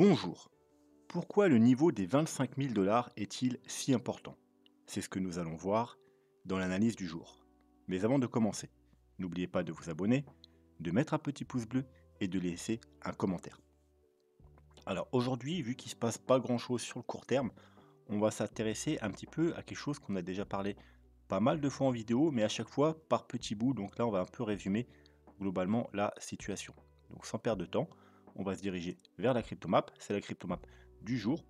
Bonjour. Pourquoi le niveau des 25 000 dollars est-il si important? C'est ce que nous allons voir dans l'analyse du jour. Mais avant de commencer, n'oubliez pas de vous abonner, de mettre un petit pouce bleu et de laisser un commentaire. Alors aujourd'hui, vu qu'il ne se passe pas grand-chose sur le court terme, on va s'intéresser un petit peu à quelque chose qu'on a déjà parlé pas mal de fois en vidéo, mais à chaque fois par petits bouts. Donc là, on va un peu résumer globalement la situation. Donc sans perdre de temps, on va se diriger vers la cryptomap. C'est la cryptomap du jour.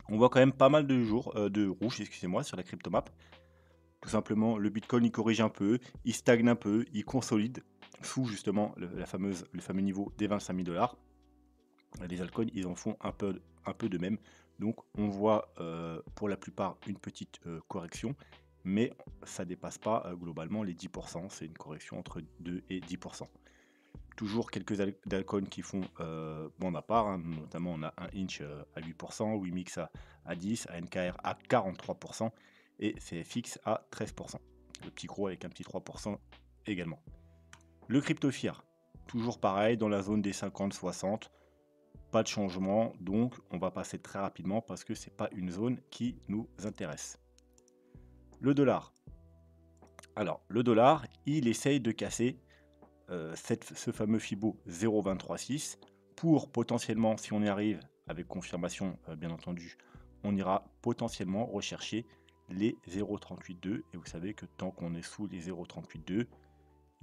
On voit quand même pas mal de rouge, excusez-moi, sur la cryptomap. Tout simplement, le Bitcoin il corrige un peu, il stagne un peu, il consolide sous justement le fameux niveau des 25 000 dollars. Les altcoins, ils en font un peu de même. Donc, on voit pour la plupart une petite correction, mais ça ne dépasse pas globalement les 10%. C'est une correction entre 2 et 10%. Toujours quelques altcoins qui font bande à part, hein. Notamment on a un Inch à 8%, Wimix à 10%, ANKR à 43% et CFX à 13%. Le petit gros avec un petit 3% également. Le CryptoFiat, toujours pareil, dans la zone des 50-60, pas de changement, donc on va passer très rapidement parce que c'est pas une zone qui nous intéresse. Le dollar. Alors, le dollar, il essaye de casser ce fameux FIBO 0,236 pour potentiellement, si on y arrive avec confirmation, bien entendu, on ira potentiellement rechercher les 0,382 et vous savez que tant qu'on est sous les 0,382,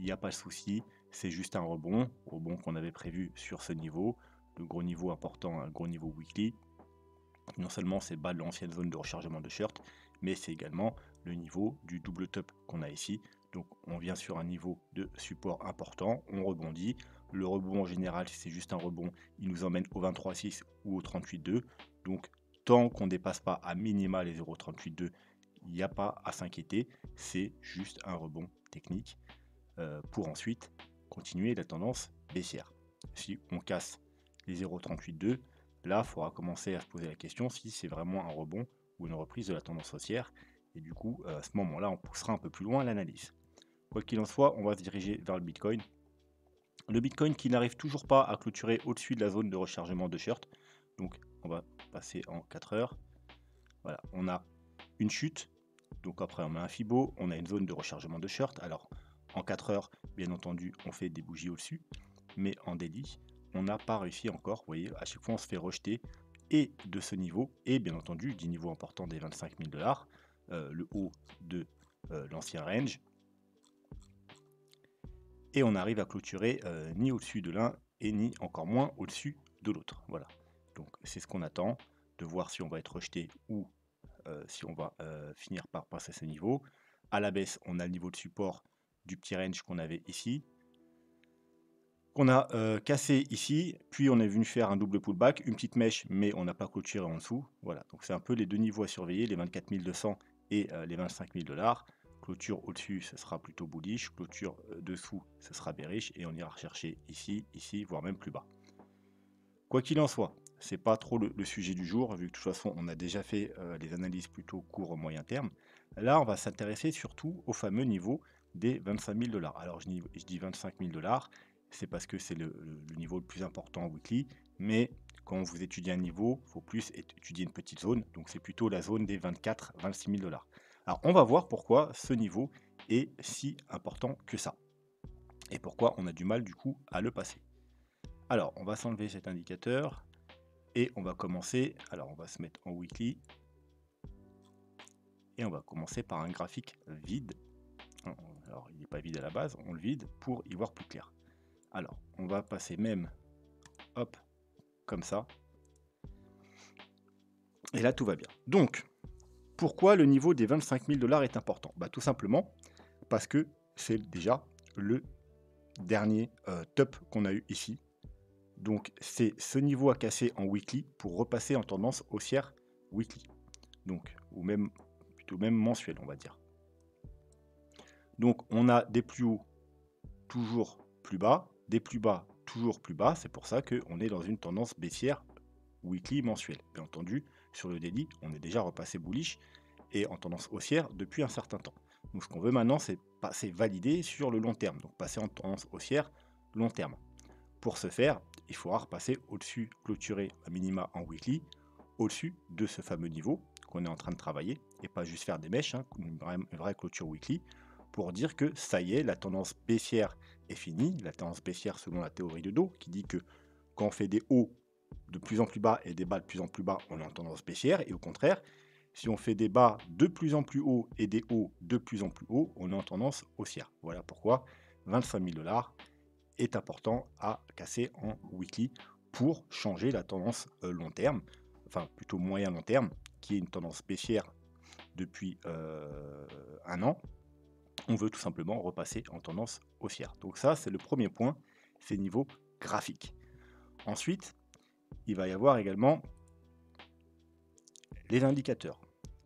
il n'y a pas de souci, c'est juste un rebond qu'on avait prévu sur ce niveau, le gros niveau important, un gros niveau weekly. Non seulement c'est bas de l'ancienne zone de rechargement de short, mais c'est également le niveau du double top qu'on a ici. Donc on vient sur un niveau de support important, on rebondit. Le rebond en général, si c'est juste un rebond, il nous emmène au 23,6 ou au 38,2. Donc tant qu'on ne dépasse pas à minima les 0,38,2, il n'y a pas à s'inquiéter. C'est juste un rebond technique pour ensuite continuer la tendance baissière. Si on casse les 0,382, là, il faudra commencer à se poser la question si c'est vraiment un rebond ou une reprise de la tendance haussière. Et du coup, à ce moment-là, on poussera un peu plus loin l'analyse. Quoi qu'il en soit, on va se diriger vers le Bitcoin. Le Bitcoin qui n'arrive toujours pas à clôturer au-dessus de la zone de rechargement de short. Donc, on va passer en 4 heures. Voilà, on a une chute. Donc après, on met un Fibo, on a une zone de rechargement de short. Alors, en 4 heures, bien entendu, on fait des bougies au-dessus. Mais en daily, on n'a pas réussi encore. Vous voyez, à chaque fois, on se fait rejeter et de ce niveau, et bien entendu, du niveau important des 25 000 dollars, le haut de l'ancien range. Et on arrive à clôturer ni au-dessus de l'un et ni encore moins au-dessus de l'autre. Voilà. Donc c'est ce qu'on attend, de voir si on va être rejeté ou si on va finir par passer ce niveau. À la baisse, on a le niveau de support du petit range qu'on avait ici, qu'on a cassé ici, puis on est venu faire un double pullback, une petite mèche, mais on n'a pas clôturé en dessous. Voilà, donc c'est un peu les deux niveaux à surveiller, les 24 200 et les 25 000 dollars. Clôture au-dessus, ce sera plutôt bullish, clôture dessous, ce sera bearish, et on ira rechercher ici, ici, voire même plus bas. Quoi qu'il en soit, c'est pas trop le sujet du jour, vu que de toute façon on a déjà fait les analyses plutôt court moyen terme. Là, on va s'intéresser surtout au fameux niveau des 25 000 dollars. Alors je dis 25 000 dollars, c'est parce que c'est le niveau le plus important en weekly, mais quand vous étudiez un niveau, il faut plus étudier une petite zone, donc c'est plutôt la zone des 24-26 000 dollars. Alors on va voir pourquoi ce niveau est si important que ça, et pourquoi on a du mal du coup à le passer. Alors, on va s'enlever cet indicateur et on va commencer. Alors, on va se mettre en weekly et on va commencer par un graphique vide. Alors, il n'est pas vide à la base, on le vide pour y voir plus clair. Alors, on va passer même, hop, comme ça. Et là, tout va bien. Donc, pourquoi le niveau des 25 000 dollars est important? Tout simplement parce que c'est déjà le dernier top qu'on a eu ici. Donc c'est ce niveau à casser en weekly pour repasser en tendance haussière weekly. Donc, ou même plutôt même mensuel, on va dire. Donc on a des plus hauts toujours plus bas, des plus bas toujours plus bas. C'est pour ça qu'on est dans une tendance baissière weekly mensuelle. Bien entendu, sur le daily, on est déjà repassé bullish et en tendance haussière depuis un certain temps. Donc ce qu'on veut maintenant, c'est passer validé sur le long terme. Donc passer en tendance haussière long terme. Pour ce faire, il faudra repasser au-dessus, clôturer à minima en weekly, au-dessus de ce fameux niveau qu'on est en train de travailler, et pas juste faire des mèches, hein, une vraie clôture weekly, pour dire que ça y est, la tendance baissière est finie, la tendance baissière selon la théorie de dos, qui dit que quand on fait des hauts de plus en plus bas et des bas de plus en plus bas, on est en tendance baissière, et au contraire, si on fait des bas de plus en plus hauts et des hauts de plus en plus hauts, on est en tendance haussière. Voilà pourquoi 25 000 $ est important à casser en weekly pour changer la tendance long terme, enfin plutôt moyen long terme, qui est une tendance baissière depuis un an. On veut tout simplement repasser en tendance haussière. Donc ça, c'est le premier point, c'est niveau graphique. Ensuite, il va y avoir également les indicateurs.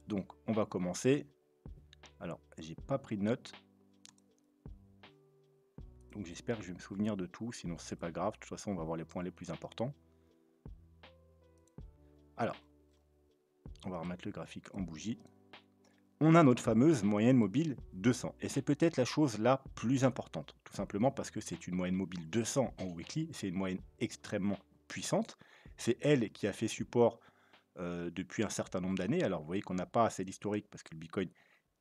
Donc on va commencer. Alors, j'ai pas pris de notes. Donc j'espère que je vais me souvenir de tout, sinon c'est pas grave. De toute façon, on va voir les points les plus importants. Alors, on va remettre le graphique en bougie. On a notre fameuse moyenne mobile 200. Et c'est peut-être la chose la plus importante. Tout simplement parce que c'est une moyenne mobile 200 en weekly. C'est une moyenne extrêmement puissante. C'est elle qui a fait support depuis un certain nombre d'années. Alors vous voyez qu'on n'a pas assez d'historique parce que le Bitcoin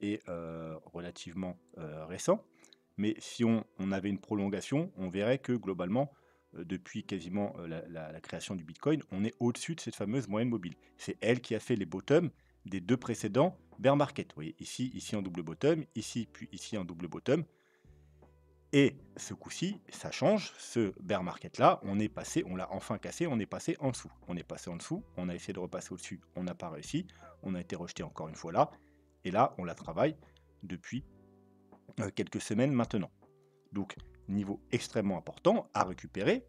est relativement récent. Mais si on avait une prolongation, on verrait que globalement, depuis quasiment la création du Bitcoin, on est au-dessus de cette fameuse moyenne mobile. C'est elle qui a fait les bottoms des deux précédents bear market. Vous voyez, ici en double bottom, ici, puis ici en double bottom. Et ce coup-ci, ça change. Ce bear market-là, on l'a enfin cassé, on est passé en dessous. On est passé en dessous, on a essayé de repasser au-dessus, on n'a pas réussi. On a été rejeté encore une fois là. Et là, on la travaille depuis quelques semaines maintenant. Donc, niveau extrêmement important à récupérer,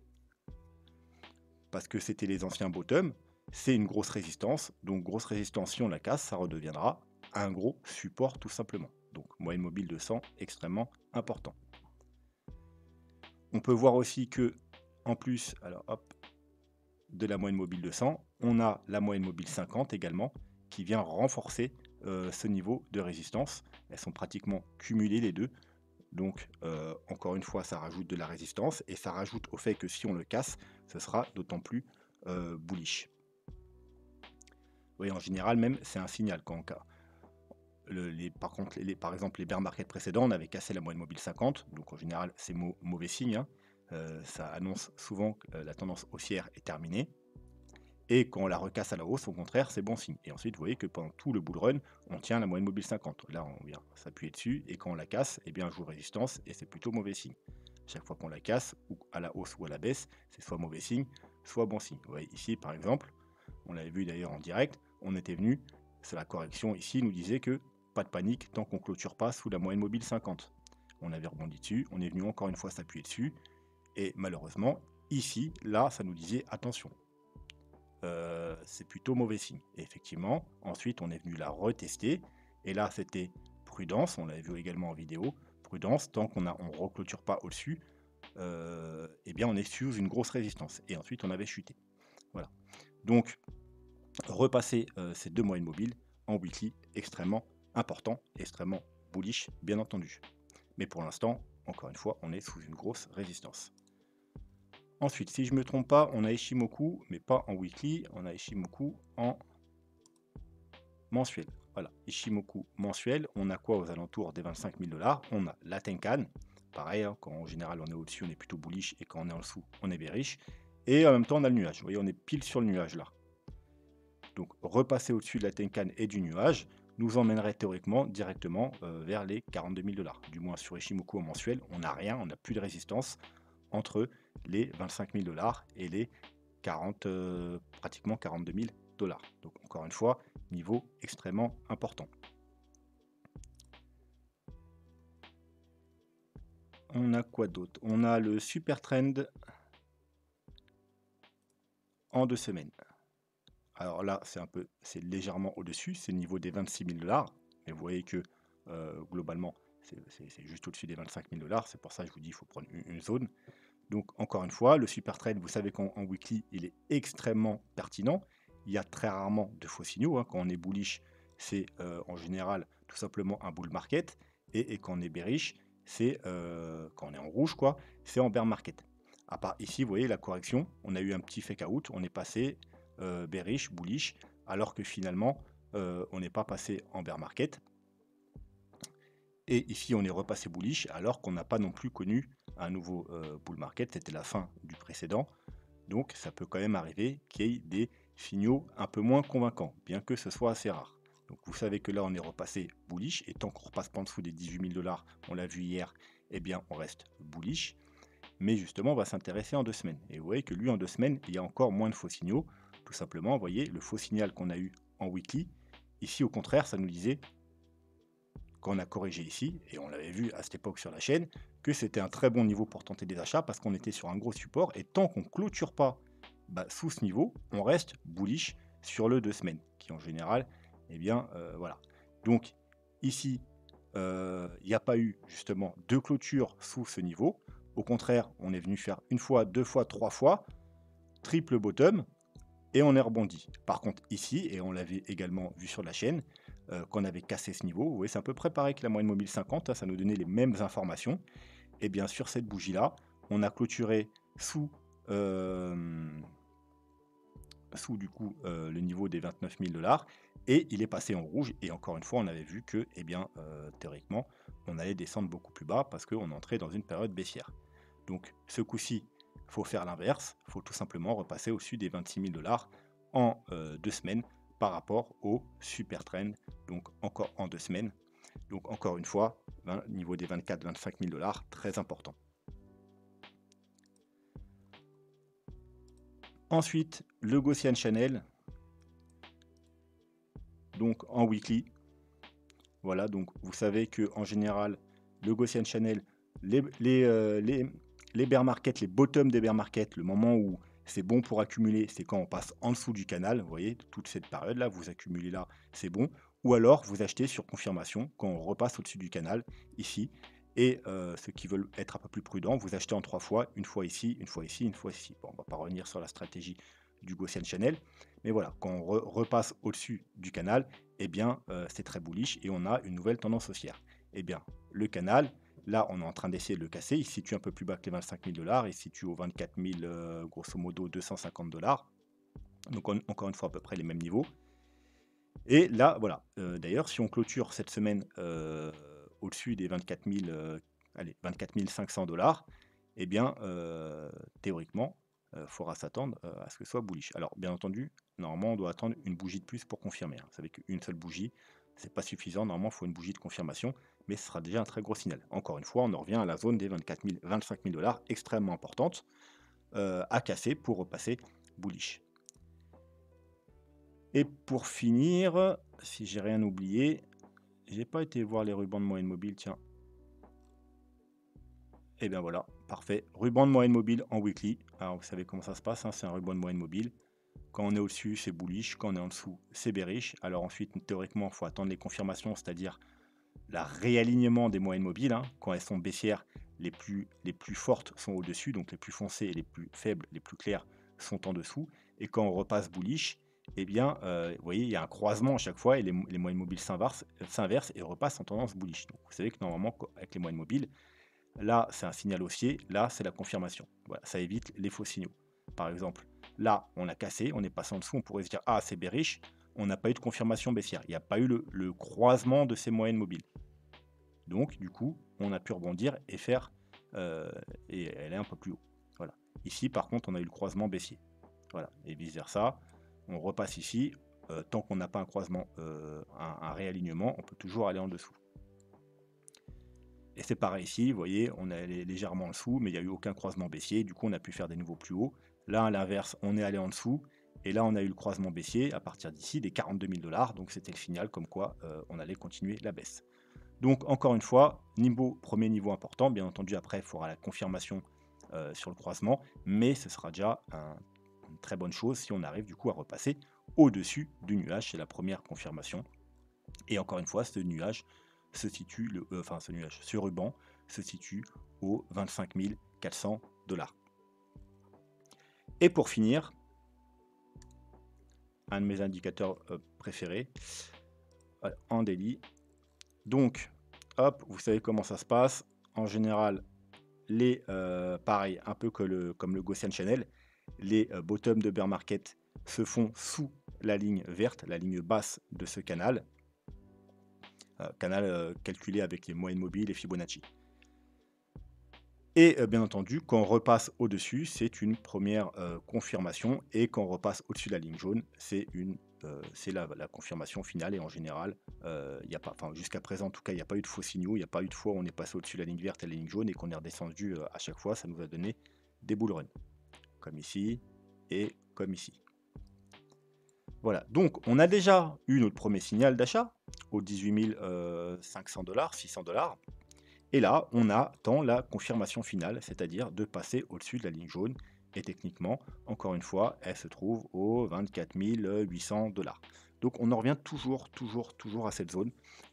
parce que c'était les anciens bottoms, c'est une grosse résistance. Donc, grosse résistance, si on la casse, ça redeviendra un gros support tout simplement. Donc, moyenne mobile de 100, extrêmement important. On peut voir aussi que, en plus, alors hop, de la moyenne mobile de 100, on a la moyenne mobile 50 également, qui vient renforcer ce niveau de résistance. Elles sont pratiquement cumulées les deux. Donc, encore une fois, ça rajoute de la résistance et ça rajoute au fait que si on le casse, ce sera d'autant plus bullish. Vous voyez, en général, même, c'est un signal quand on casse. Par contre, par exemple, les bear market précédents, on avait cassé la moyenne mobile 50, donc en général, c'est mauvais signe. Hein. Ça annonce souvent que la tendance haussière est terminée. Et quand on la recasse à la hausse, au contraire, c'est bon signe. Et ensuite, vous voyez que pendant tout le bull run, on tient la moyenne mobile 50. Là, on vient s'appuyer dessus, et quand on la casse, eh bien, on joue résistance, et c'est plutôt mauvais signe. Chaque fois qu'on la casse, ou à la hausse ou à la baisse, c'est soit mauvais signe, soit bon signe. Vous voyez ici, par exemple, on l'avait vu d'ailleurs en direct, on était venu, c'est la correction ici, nous disait que pas de panique tant qu'on clôture pas sous la moyenne mobile 50. On avait rebondi dessus, on est venu encore une fois s'appuyer dessus, et malheureusement, ici, là, ça nous disait attention. C'est plutôt mauvais signe. Et effectivement, ensuite, on est venu la retester. Et là, c'était prudence. On l'avait vu également en vidéo. Prudence, tant qu'on ne reclôture pas au-dessus, eh bien, on est sous une grosse résistance. Et ensuite, on avait chuté. Voilà. Donc, repasser ces deux moyennes mobiles en weekly, extrêmement important, extrêmement bullish, bien entendu. Mais pour l'instant, encore une fois, on est sous une grosse résistance. Ensuite, si je ne me trompe pas, on a Ishimoku, mais pas en weekly, on a Ishimoku en mensuel. Voilà, Ishimoku mensuel, on a quoi aux alentours des 25 000 $? On a la Tenkan, pareil, hein, quand en général on est au-dessus, on est plutôt bullish, et quand on est en dessous, on est bearish. Et en même temps, on a le nuage. Vous voyez, on est pile sur le nuage là. Donc, repasser au-dessus de la Tenkan et du nuage nous emmènerait théoriquement directement vers les 42 000 $. Du moins, sur Ishimoku en mensuel, on n'a rien, on n'a plus de résistance entre les 25 000 $ et les pratiquement 42 000 $. Donc encore une fois, niveau extrêmement important. On a quoi d'autre? On a le super trend en 2 semaines. Alors là, c'est légèrement au-dessus, c'est le niveau des 26 000 $. Mais vous voyez que globalement, c'est juste au-dessus des 25 000 $. C'est pour ça que je vous dis qu'il faut prendre une zone. Donc encore une fois, le super trend, vous savez qu'en weekly, il est extrêmement pertinent. Il y a très rarement de faux signaux. Hein. Quand on est bullish, c'est en général tout simplement un bull market. Et quand on est bearish, c'est quand on est en rouge, quoi, c'est en bear market. À part ici, vous voyez la correction, on a eu un petit fake out, on est passé bearish, bullish, alors que finalement, on n'est pas passé en bear market. Et ici, on est repassé bullish, alors qu'on n'a pas non plus connu un nouveau bull market, c'était la fin du précédent. Donc ça peut quand même arriver qu'il y ait des signaux un peu moins convaincants, bien que ce soit assez rare. Donc vous savez que là, on est repassé bullish, et tant qu'on ne repasse pas en dessous des 18 000 $, on l'a vu hier, eh bien on reste bullish. Mais justement, on va s'intéresser en 2 semaines. Et vous voyez que lui, en 2 semaines, il y a encore moins de faux signaux. Tout simplement, vous voyez, le faux signal qu'on a eu en weekly, ici au contraire, ça nous disait, quand on a corrigé ici, et on l'avait vu à cette époque sur la chaîne, que c'était un très bon niveau pour tenter des achats parce qu'on était sur un gros support, et tant qu'on ne clôture pas sous ce niveau, on reste bullish sur le 2 semaines, qui en général, eh bien, voilà. Donc ici, il n'y a pas eu justement de clôture sous ce niveau. Au contraire, on est venu faire une fois, 2 fois, 3 fois, triple bottom, et on est rebondi. Par contre ici, et on l'avait également vu sur la chaîne, qu'on avait cassé ce niveau, vous voyez, c'est un peu près pareil que la moyenne mobile 50, hein, ça nous donnait les mêmes informations. Et bien sur cette bougie-là, on a clôturé sous, du coup le niveau des 29 000 $, et il est passé en rouge, et encore une fois, on avait vu que, eh bien, théoriquement, on allait descendre beaucoup plus bas parce qu'on entrait dans une période baissière. Donc ce coup-ci, il faut faire l'inverse, il faut tout simplement repasser au-dessus des 26 000 $ en 2 semaines par rapport au super trend, donc encore en 2 semaines. Donc encore une fois, niveau des 24-25 000 $, très important. Ensuite, le Gaussian Channel, donc en weekly. Voilà, donc vous savez que en général, le Gaussian Channel, les bear market, les bottoms des bear market, le moment où c'est bon pour accumuler, c'est quand on passe en dessous du canal. Vous voyez, toute cette période-là, vous accumulez là, c'est bon. Ou alors, vous achetez sur confirmation quand on repasse au-dessus du canal, ici. Et ceux qui veulent être un peu plus prudents, vous achetez en 3 fois, une fois ici, une fois ici, une fois ici. Bon, on ne va pas revenir sur la stratégie du Gaussian Channel. Mais voilà, quand on repasse au-dessus du canal, eh bien, c'est très bullish et on a une nouvelle tendance haussière. Eh bien, le canal, là, on est en train d'essayer de le casser. Il se situe un peu plus bas que les 25 000 $. Il se situe aux 24 000, grosso modo, 250 $. Donc, encore une fois, à peu près les mêmes niveaux. Et là, voilà. D'ailleurs, si on clôture cette semaine au-dessus des 24 500 $, eh bien, théoriquement, il faudra s'attendre à ce que ce soit bullish. Alors, bien entendu, normalement, on doit attendre une bougie de plus pour confirmer, hein. Vous savez qu'une seule bougie, c'est pas suffisant. Normalement, il faut une bougie de confirmation, mais ce sera déjà un très gros signal. Encore une fois, on en revient à la zone des 25 000 $, extrêmement importante, à casser pour repasser bullish. Et pour finir, si j'ai rien oublié, j'ai pas été voir les rubans de moyenne mobile, tiens. Et bien voilà, parfait. Ruban de moyenne mobile en weekly. Alors vous savez comment ça se passe, hein, c'est un ruban de moyenne mobile. Quand on est au-dessus, c'est bullish. Quand on est en dessous, c'est bearish. Alors ensuite, théoriquement, il faut attendre les confirmations, c'est-à-dire le réalignement des moyennes mobiles, hein. Quand elles sont baissières, les plus fortes sont au-dessus, donc les plus foncées et les plus faibles, les plus claires, sont en dessous. Et quand on repasse bullish, eh bien, vous voyez, il y a un croisement à chaque fois et les moyennes mobiles s'inversent et repassent en tendance bullish. Donc vous savez que normalement, avec les moyennes mobiles, là, c'est un signal haussier, là, c'est la confirmation. Voilà, ça évite les faux signaux. Par exemple, là, on a cassé, on est passé en dessous, on pourrait se dire, ah, c'est bearish, on n'a pas eu de confirmation baissière. Il n'y a pas eu le croisement de ces moyennes mobiles. Donc, du coup, on a pu rebondir et faire, et elle est un peu plus haut. Voilà. Ici, par contre, on a eu le croisement baissier. Voilà, et vice versa. On repasse ici. Tant qu'on n'a pas un croisement, un réalignement, on peut toujours aller en dessous. Et c'est pareil ici, vous voyez, on est allé légèrement en dessous, mais il n'y a eu aucun croisement baissier. Du coup, on a pu faire des nouveaux plus hauts. Là, à l'inverse, on est allé en dessous. Et là, on a eu le croisement baissier à partir d'ici des 42 000 $. Donc, c'était le signal comme quoi on allait continuer la baisse. Donc, encore une fois, premier niveau important. Bien entendu, après, il faudra la confirmation sur le croisement. Mais ce sera déjà une très bonne chose si on arrive du coup à repasser au-dessus du nuage. C'est la première confirmation. Et encore une fois, ce nuage se situe, ce ruban se situe aux 25 400 $. Et pour finir, un de mes indicateurs préférés en daily. Donc, hop, vous savez comment ça se passe. En général, pareil, un peu comme le Gaussian Channel, les bottoms de bear market se font sous la ligne verte, la ligne basse de ce canal, calculé avec les moyennes mobiles et Fibonacci. Et bien entendu, quand on repasse au-dessus, c'est une première confirmation, et quand on repasse au-dessus de la ligne jaune, c'est la confirmation finale. Et en général, il y a pas, enfin, jusqu'à présent en tout cas, il n'y a pas eu de faux signaux, il n'y a pas eu de fois où on est passé au-dessus de la ligne verte et la ligne jaune et qu'on est redescendu à chaque fois. Ça nous a donné des bull runs, comme ici et comme ici. Voilà, donc on a déjà eu notre premier signal d'achat aux 18 500 $, 600 $. Et là, on attend la confirmation finale, c'est-à-dire de passer au-dessus de la ligne jaune. Et techniquement, encore une fois, elle se trouve aux 24 800 $. Donc on en revient toujours à cette zone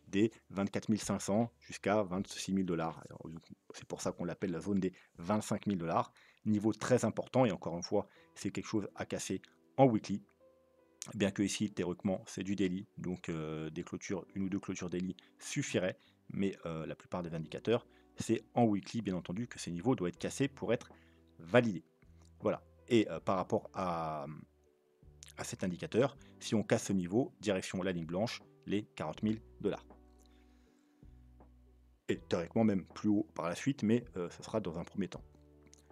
des 24 500 jusqu'à 26 000 $. C'est pour ça qu'on l'appelle la zone des 25 000 $. Niveau très important, et encore une fois, c'est quelque chose à casser en weekly. Bien que ici, théoriquement, c'est du daily, donc des clôtures, une ou deux clôtures daily suffiraient, mais la plupart des indicateurs, c'est en weekly, bien entendu, que ces niveaux doivent être cassés pour être validés. Voilà. Et par rapport à cet indicateur, si on casse ce niveau, direction la ligne blanche, les 40 000 $. Et théoriquement même plus haut par la suite, mais ce sera dans un premier temps.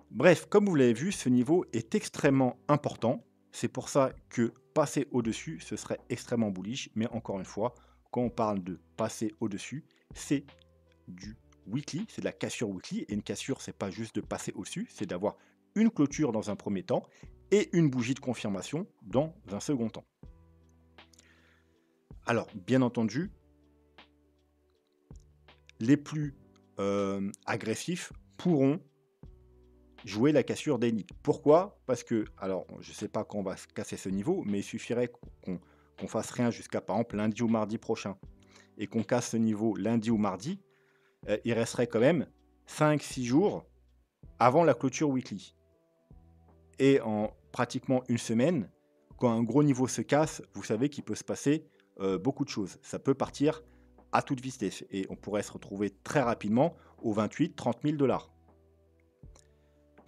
Bref, comme vous l'avez vu, ce niveau est extrêmement important. C'est pour ça que passer au-dessus, ce serait extrêmement bullish. Mais encore une fois, quand on parle de passer au-dessus, c'est du weekly, c'est de la cassure weekly. Et une cassure, c'est pas juste de passer au-dessus, c'est d'avoir une clôture dans un premier temps et une bougie de confirmation dans un second temps. Alors, bien entendu, les plus agressifs pourront jouer la cassure daily. Pourquoi? Parce que, alors, je ne sais pas quand on va casser ce niveau, mais il suffirait qu'on fasse rien jusqu'à, par exemple, lundi ou mardi prochain, et qu'on casse ce niveau lundi ou mardi, il resterait quand même 5-6 jours avant la clôture weekly. Et en pratiquement une semaine, quand un gros niveau se casse, vous savez qu'il peut se passer beaucoup de choses. Ça peut partir à toute vitesse, et on pourrait se retrouver très rapidement aux 28-30 000 $.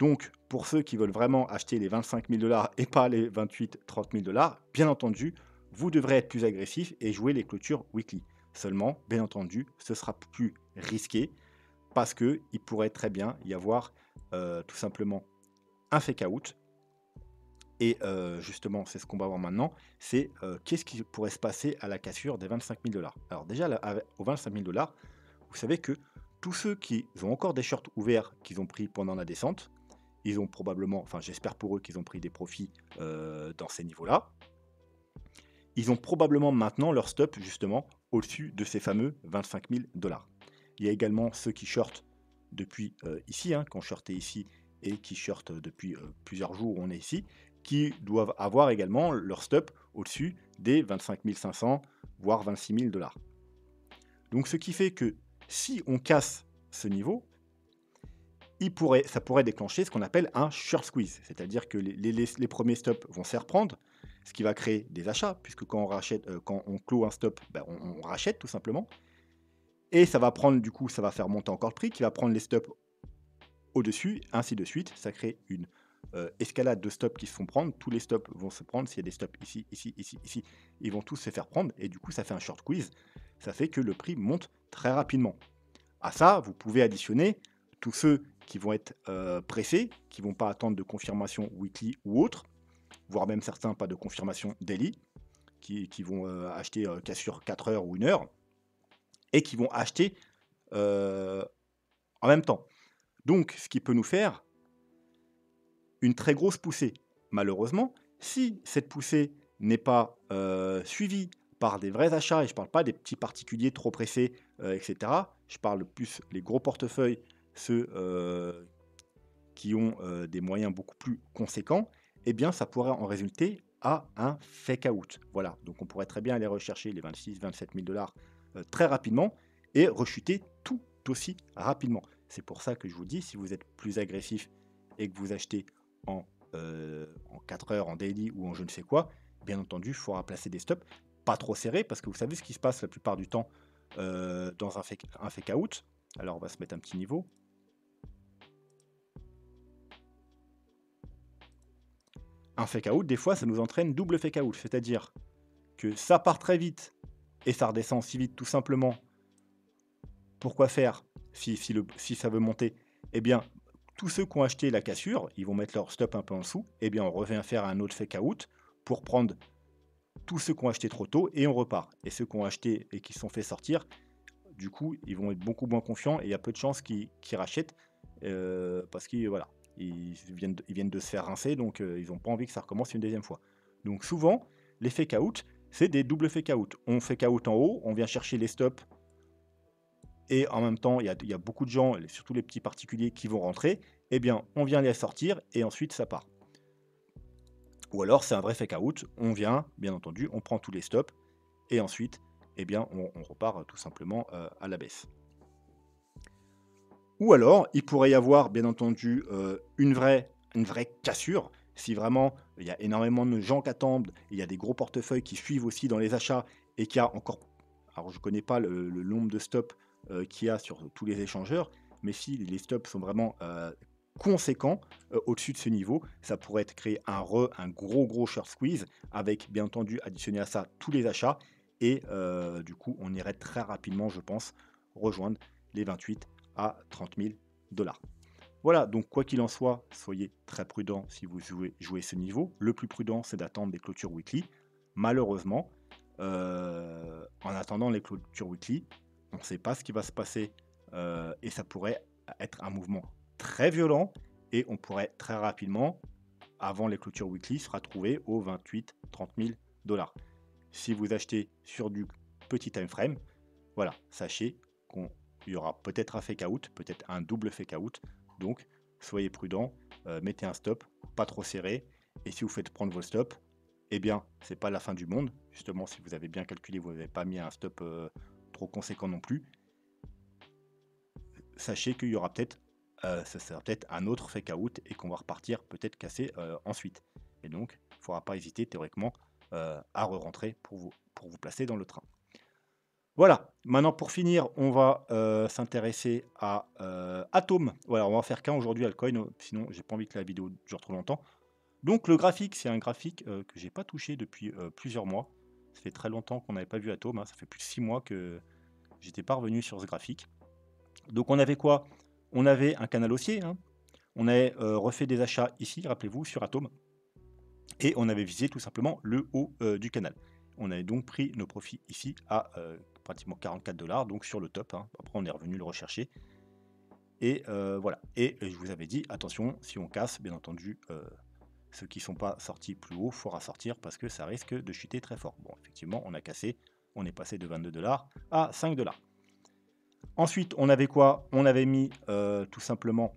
Donc, pour ceux qui veulent vraiment acheter les 25 000 $ et pas les 28-30 000 $, bien entendu, vous devrez être plus agressif et jouer les clôtures weekly. Seulement, bien entendu, ce sera plus risqué parce qu'il pourrait très bien y avoir tout simplement un fake out. Et justement, c'est ce qu'on va voir maintenant, c'est qu'est-ce qui pourrait se passer à la cassure des 25 000 $. Alors déjà, aux 25 000 $, vous savez que tous ceux qui ont encore des shorts ouverts qu'ils ont pris pendant la descente, ils ont probablement, enfin j'espère pour eux qu'ils ont pris des profits dans ces niveaux-là. Ils ont probablement maintenant leur stop justement au-dessus de ces fameux 25 000 $. Il y a également ceux qui shortent depuis ici, qui ont shorté ici et qui shortent depuis plusieurs jours où on est ici, qui doivent avoir également leur stop au-dessus des 25 500, voire 26 000 $. Donc ce qui fait que si on casse ce niveau, ça pourrait déclencher ce qu'on appelle un short squeeze, c'est-à-dire que les premiers stops vont se faire prendre, ce qui va créer des achats, puisque quand on clôt un stop, on rachète tout simplement, et ça va prendre, du coup, ça va faire monter encore le prix, qui va prendre les stops au-dessus, ainsi de suite. Ça crée une escalade de stops qui se font prendre, tous les stops vont se prendre, s'il y a des stops ici, ici, ici, ici, ils vont tous se faire prendre, et du coup, ça fait un short squeeze, ça fait que le prix monte très rapidement. À ça, vous pouvez additionner tous ceux qui vont être pressés, qui ne vont pas attendre de confirmation weekly ou autre, voire même certains pas de confirmation daily, qui vont acheter cassure 4 heures ou 1 heure, et qui vont acheter en même temps. Donc, ce qui peut nous faire une très grosse poussée. Malheureusement, si cette poussée n'est pas suivie par des vrais achats, et je ne parle pas des petits particuliers trop pressés, etc., je parle plus les gros portefeuilles, ceux qui ont des moyens beaucoup plus conséquents, eh bien ça pourrait en résulter à un fake out. Voilà, donc on pourrait très bien aller rechercher les 26-27 000 $ très rapidement et rechuter tout aussi rapidement. C'est pour ça que je vous dis, si vous êtes plus agressif et que vous achetez en 4 heures, en daily ou en je ne sais quoi, bien entendu, il faudra placer des stops pas trop serrés, parce que vous savez ce qui se passe la plupart du temps dans un fake out. Alors on va se mettre un petit niveau. un fake out, des fois, ça nous entraîne double fake out, c'est-à-dire que ça part très vite et ça redescend si vite, tout simplement. Pourquoi faire si ça veut monter? Eh bien, tous ceux qui ont acheté la cassure, ils vont mettre leur stop un peu en dessous. Eh bien, on revient faire un autre fake out pour prendre tous ceux qui ont acheté trop tôt et on repart. Et ceux qui ont acheté et qui se sont fait sortir, du coup, ils vont être beaucoup moins confiants et il y a peu de chances qu'ils rachètent parce qu'ils voilà, ils viennent de se faire rincer, donc ils n'ont pas envie que ça recommence une deuxième fois. Donc souvent, les fake out, c'est des doubles fake out. On fake out en haut, on vient chercher les stops et en même temps, il y a beaucoup de gens, surtout les petits particuliers, qui vont rentrer. Eh bien, on vient les sortir et ensuite ça part. Ou alors, c'est un vrai fake out. On vient, bien entendu, on prend tous les stops et ensuite, eh bien, on repart tout simplement à la baisse. Ou alors, il pourrait y avoir, bien entendu, une vraie cassure. Si vraiment, il y a énormément de gens qui attendent, il y a des gros portefeuilles qui suivent aussi dans les achats et qu'il y a encore, alors je ne connais pas le nombre de stops qu'il y a sur tous les échangeurs, mais si les stops sont vraiment conséquents au-dessus de ce niveau, ça pourrait créer un gros short squeeze avec, bien entendu, additionné à ça tous les achats et du coup, on irait très rapidement, je pense, rejoindre les 28 à 30 000 dollars. Voilà, donc quoi qu'il en soit, soyez très prudent si vous jouez ce niveau. Le plus prudent, c'est d'attendre des clôtures weekly. Malheureusement, en attendant les clôtures weekly, on ne sait pas ce qui va se passer et ça pourrait être un mouvement très violent et on pourrait très rapidement, avant les clôtures weekly, se retrouver aux 28-30 000 dollars. Si vous achetez sur du petit time frame, voilà, sachez qu'il y aura peut-être un fake out, peut-être un double fake out. Donc, soyez prudent, mettez un stop, pas trop serré. Et si vous faites prendre vos stops, eh bien, c'est pas la fin du monde. Justement, si vous avez bien calculé, vous n'avez pas mis un stop trop conséquent non plus. Sachez qu'il y aura peut-être, ça sera peut-être un autre fake out et qu'on va repartir peut-être casser ensuite. Et donc, il ne faudra pas hésiter théoriquement à re-rentrer pour vous placer dans le train. Voilà, maintenant pour finir, on va s'intéresser à Atom. Voilà, on va faire qu'un aujourd'hui Altcoin, sinon j'ai pas envie que la vidéo dure trop longtemps. Donc le graphique, c'est un graphique que j'ai pas touché depuis plusieurs mois. Ça fait très longtemps qu'on n'avait pas vu Atom, hein. Ça fait plus de 6 mois que j'étais pas revenu sur ce graphique. Donc on avait quoi? On avait un canal haussier, hein. On avait refait des achats ici, rappelez-vous, sur Atom. Et on avait visé tout simplement le haut du canal. On avait donc pris nos profits ici à pratiquement 44 dollars, donc sur le top, hein. Après, on est revenu le rechercher. Et voilà. Et je vous avais dit, attention, si on casse, bien entendu, ceux qui ne sont pas sortis plus haut, il faudra sortir parce que ça risque de chuter très fort. Bon, effectivement, on a cassé. On est passé de 22 dollars à 5 dollars. Ensuite, on avait quoi? On avait mis tout simplement,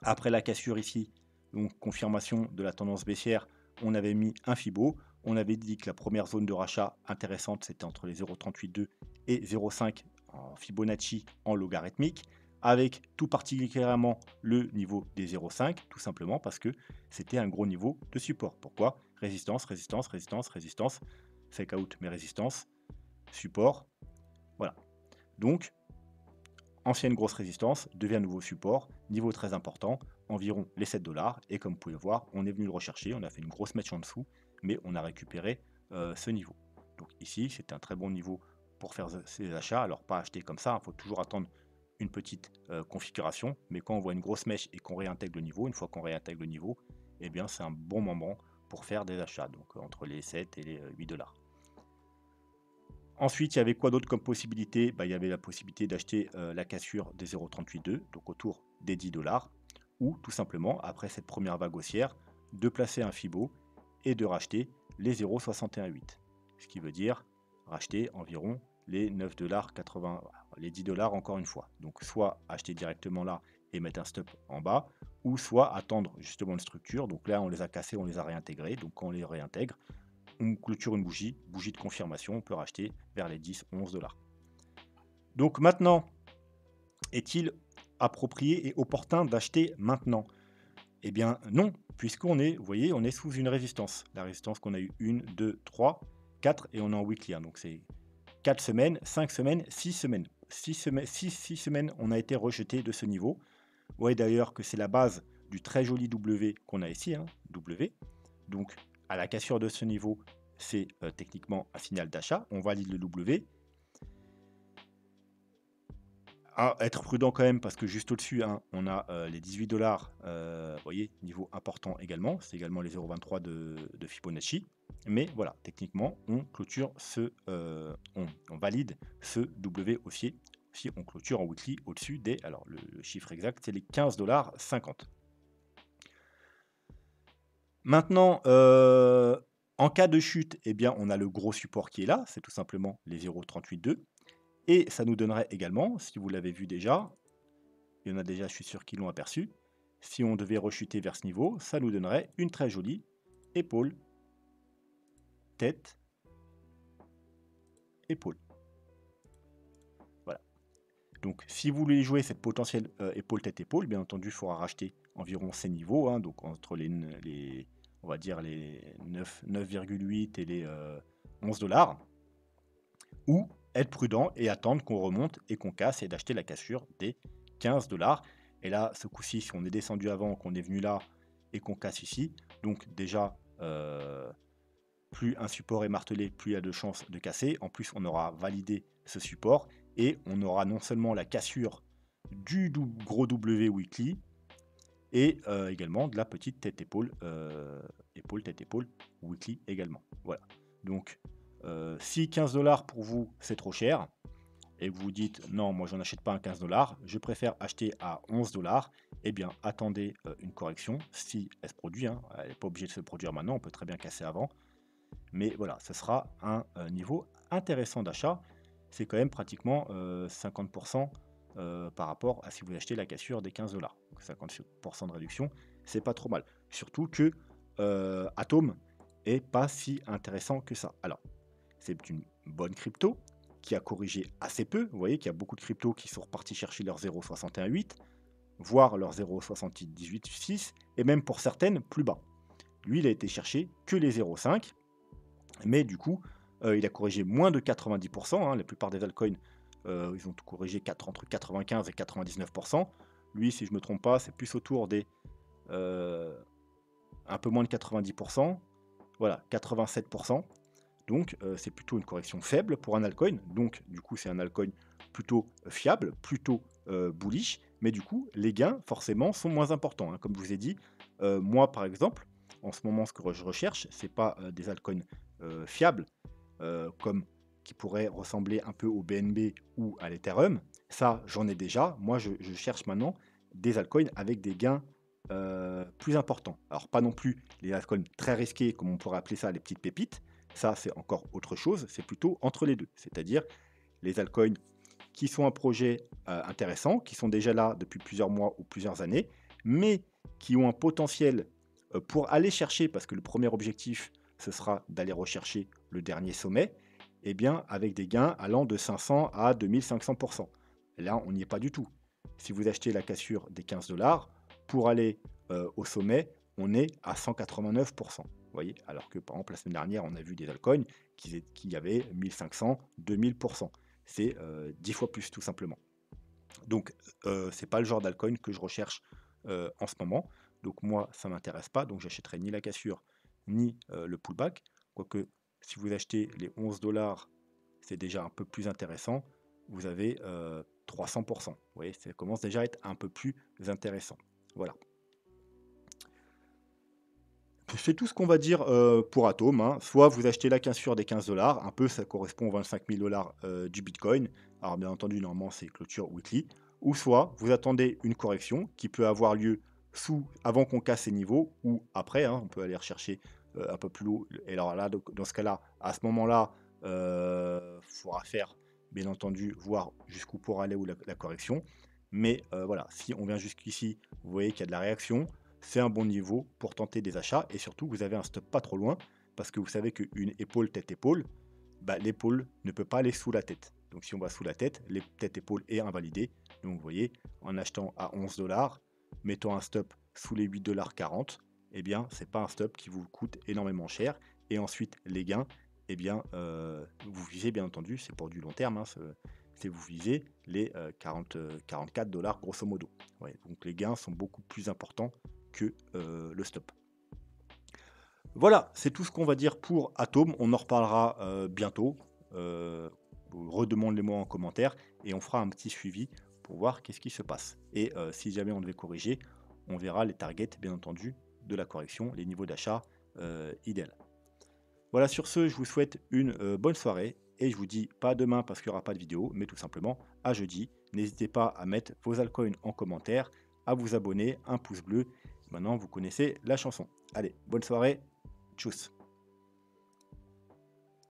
après la cassure ici, donc confirmation de la tendance baissière, on avait mis un Fibo. On avait dit que la première zone de rachat intéressante, c'était entre les 0,382 et 0,5 en Fibonacci en logarithmique, avec tout particulièrement le niveau des 0,5, tout simplement parce que c'était un gros niveau de support. Pourquoi? Résistance, résistance, résistance, résistance, fake out, mais résistance, support, voilà. Donc, ancienne grosse résistance devient nouveau support, niveau très important, environ les 7 dollars. Et comme vous pouvez voir, on est venu le rechercher, on a fait une grosse match en dessous, mais on a récupéré ce niveau. Donc ici, c'est un très bon niveau pour faire ces achats. Alors pas acheter comme ça, il faut toujours attendre une petite configuration, mais quand on voit une grosse mèche et qu'on réintègre le niveau, une fois qu'on réintègre le niveau, eh bien c'est un bon moment pour faire des achats, donc entre les 7 et les 8 dollars. Ensuite, il y avait quoi d'autre comme possibilité? Il y avait la possibilité d'acheter la cassure des 0,382, donc autour des 10 dollars, ou tout simplement, après cette première vague haussière, de placer un Fibo et de racheter les 0,618. Ce qui veut dire racheter environ les 9,80 dollars, les 10 dollars encore une fois. Donc soit acheter directement là et mettre un stop en bas, ou soit attendre justement une structure. Donc là, on les a cassés, on les a réintégrés. Donc quand on les réintègre, on clôture une bougie de confirmation, on peut racheter vers les 10-11 dollars. Donc maintenant, est-il approprié et opportun d'acheter maintenant? Eh bien non, puisqu'on est, vous voyez, on est sous une résistance. La résistance qu'on a eu 1, 2, 3, 4 et on est en weekly. Donc c'est 4 semaines, 5 semaines, 6 semaines. 6 semaines, on a été rejeté de ce niveau. Vous voyez d'ailleurs que c'est la base du très joli W qu'on a ici, hein, W. Donc, à la cassure de ce niveau, c'est techniquement un signal d'achat. On valide le W. À être prudent quand même parce que juste au-dessus, hein, on a les 18 $. Vous voyez, niveau important également. C'est également les 0,23 de Fibonacci. Mais voilà, techniquement, on clôture on valide ce W haussier si on clôture en weekly au-dessus des. Alors, le chiffre exact, c'est les 15,50 $. Maintenant, en cas de chute, eh bien, on a le gros support qui est là, c'est tout simplement les 0,382. Et ça nous donnerait également, si vous l'avez vu déjà, il y en a déjà, je suis sûr qu'ils l'ont aperçu, si on devait rechuter vers ce niveau, ça nous donnerait une très jolie épaule, tête, épaule. Voilà. Donc, si vous voulez jouer cette potentielle épaule, tête, épaule, bien entendu, il faudra racheter environ ces niveaux, hein, donc entre on va dire les 9,8 et les 11 $, ou être prudent et attendre qu'on remonte et qu'on casse et d'acheter la cassure des 15 $. Et là, ce coup-ci, si on est descendu avant, qu'on est venu là et qu'on casse ici, donc déjà, plus un support est martelé, plus il y a de chances de casser. En plus, on aura validé ce support et on aura non seulement la cassure du gros W weekly et également de la petite tête-épaule, épaule, tête-épaule weekly également. Voilà. Donc, si 15 $ pour vous, c'est trop cher, et que vous vous dites non, moi j'en achète pas un 15 $, je préfère acheter à 11 $, eh bien attendez une correction si elle se produit, hein. Elle n'est pas obligée de se produire maintenant, on peut très bien casser avant. Mais voilà, ce sera un niveau intéressant d'achat. C'est quand même pratiquement 50% par rapport à si vous achetez la cassure des 15 $. Donc 50% de réduction, c'est pas trop mal. Surtout que Atom est pas si intéressant que ça. Alors, c'est une bonne crypto qui a corrigé assez peu. Vous voyez qu'il y a beaucoup de cryptos qui sont repartis chercher leur 0,618, voire leur 0,786, et même pour certaines plus bas. Lui, il a été chercher que les 0,5, mais du coup, il a corrigé moins de 90%, hein. La plupart des altcoins, ils ont tout corrigé entre 95 et 99%. Lui, si je ne me trompe pas, c'est plus autour des un peu moins de 90%. Voilà, 87%. Donc, c'est plutôt une correction faible pour un altcoin. Donc, du coup, c'est un altcoin plutôt fiable, plutôt bullish. Mais du coup, les gains, forcément, sont moins importants, hein. Comme je vous ai dit, moi, par exemple, en ce moment, ce que je recherche, ce n'est pas des altcoins fiables, comme qui pourraient ressembler un peu au BNB ou à l'Ethereum. Ça, j'en ai déjà. Moi, je cherche maintenant des altcoins avec des gains plus importants. Alors, pas non plus les altcoins très risqués, comme on pourrait appeler ça, les petites pépites. Ça, c'est encore autre chose. C'est plutôt entre les deux. C'est-à-dire les altcoins qui sont un projet intéressant, qui sont déjà là depuis plusieurs mois ou plusieurs années, mais qui ont un potentiel pour aller chercher, parce que le premier objectif, ce sera d'aller rechercher le dernier sommet, et bien avec des gains allant de 500 à 2500%. Et là, on n'y est pas du tout. Si vous achetez la cassure des 15 $, pour aller au sommet, on est à 189%. Vous voyez, alors que par exemple la semaine dernière, on a vu des altcoins qui avaient 1500, 2000%. C'est 10 fois plus tout simplement. Donc c'est pas le genre d'altcoin que je recherche en ce moment. Donc moi, ça ne m'intéresse pas. Donc j'achèterai ni la cassure ni le pullback. Quoique si vous achetez les 11 $, c'est déjà un peu plus intéressant. Vous avez 300%. Vous voyez, ça commence déjà à être un peu plus intéressant. Voilà. C'est tout ce qu'on va dire pour Atom, hein. Soit vous achetez la cassure des 15 $, un peu ça correspond aux 25 000 $ du Bitcoin. Alors bien entendu, normalement c'est clôture weekly. Ou soit vous attendez une correction qui peut avoir lieu avant qu'on casse ces niveaux ou après, hein. On peut aller rechercher un peu plus haut. Et alors là, dans ce cas-là, à ce moment-là, il faudra faire, bien entendu, voir jusqu'où pourra aller la correction. Mais voilà, si on vient jusqu'ici, vous voyez qu'il y a de la réaction, c'est un bon niveau pour tenter des achats et surtout vous avez un stop pas trop loin parce que vous savez qu'une épaule tête-épaule, bah, l'épaule ne peut pas aller sous la tête. Donc si on va sous la tête, les tête-épaule est invalidée. Donc vous voyez, en achetant à 11 $, mettant un stop sous les 8,40 $, eh bien c'est pas un stop qui vous coûte énormément cher. Et ensuite les gains, eh bien vous visez bien entendu, c'est pour du long terme, hein, c'est vous visez les 44 $ grosso modo. Ouais, donc les gains sont beaucoup plus importants que le stop. Voilà, c'est tout ce qu'on va dire pour Atom. On en reparlera bientôt. Euh, Redemande-les-moi en commentaire et on fera un petit suivi pour voir qu'est-ce qui se passe. Et si jamais on devait corriger, on verra les targets, bien entendu, de la correction, les niveaux d'achat idéal. Voilà, sur ce, je vous souhaite une bonne soirée et je vous dis pas à demain parce qu'il n'y aura pas de vidéo, mais tout simplement à jeudi. N'hésitez pas à mettre vos altcoins en commentaire, à vous abonner, un pouce bleu. Maintenant, vous connaissez la chanson. Allez, bonne soirée, tchuss.